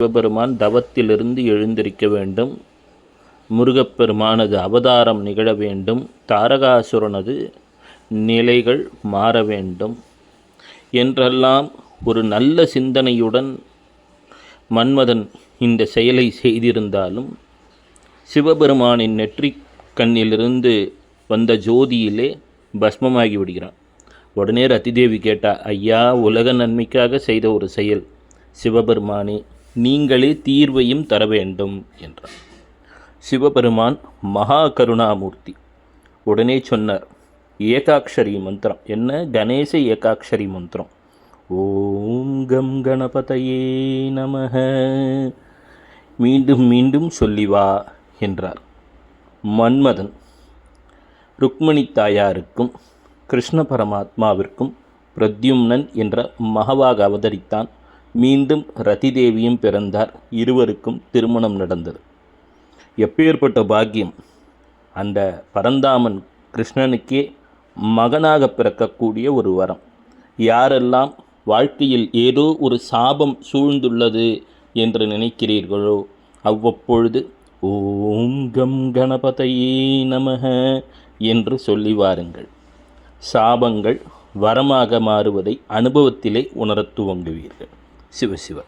சிவபெருமான் தவத்திலிருந்து எழுந்திருக்க வேண்டும். முருகப்பெருமானது அவதாரம் நிகழ வேண்டும். தாரகாசுரனது நிலைகள் மாற வேண்டும் என்றெல்லாம் ஒரு நல்ல சிந்தனையுடன் மன்மதன் இந்த செயலை செய்திருந்தாலும் சிவபெருமானின் நெற்றி கண்ணிலிருந்து வந்த ஜோதியிலே பஸ்மமாகி விடுகிறான். உடனே ரதிதேவி கேட்டா, ஐயா, உலக நன்மைக்காக செய்த ஒரு செயல், சிவபெருமானே நீங்களே தீர்வையும் தர வேண்டும் என்றார். சிவபெருமான் மகா கருணாமூர்த்தி. உடனே சொன்னார், ஏகாட்சரி மந்திரம். என்ன? கணேச ஏகாட்சரி மந்திரம். ஓம் கம் கணபதையே நமக. மீண்டும் மீண்டும் சொல்லி வா என்றார். மன்மதன் ருக்மணி தாயாருக்கும் கிருஷ்ண பரமாத்மாவிற்கும் பிரத்யும்னன் என்ற மகவாக அவதரித்தான். மீண்டும் ரதிதேவியும் பிறந்தார். இருவருக்கும் திருமணம் நடந்தது. எப்பேற்பட்ட பாக்கியம்! அந்த பரந்தாமன் கிருஷ்ணனுக்கே மகனாக பிறக்கக்கூடிய ஒரு வரம். யாரெல்லாம் வாழ்க்கையில் ஏதோ ஒரு சாபம் சூழ்ந்துள்ளது என்று நினைக்கிறீர்களோ அவ்வப்பொழுது ஓம் கம் கணபதையே நமக என்று சொல்லி வாருங்கள். சாபங்கள் வரமாக மாறுவதை அனுபவத்திலே உணரத் துவங்குவீர்கள். சிவசிவ.